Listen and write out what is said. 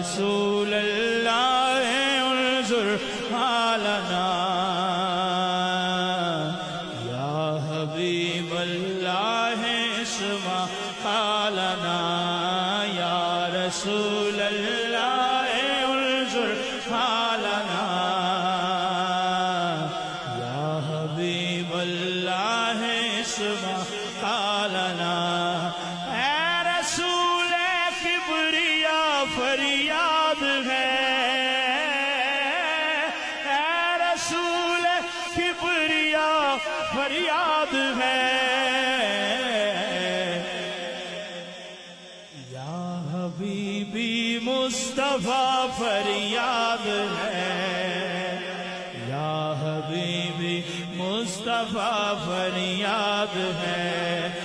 رسول اللہ انظر حالنا یا حبیب اللہ اسمع حالنا یا رسول اللہ انظر حالنا یا حبیب اللہ اسمع حالنا اے رسول کبریا فریاد ہے اے رسول کبریا فریاد ہے یا حبیبی مصطفیٰ فریاد ہے یا حبیبی مصطفیٰ فریاد ہے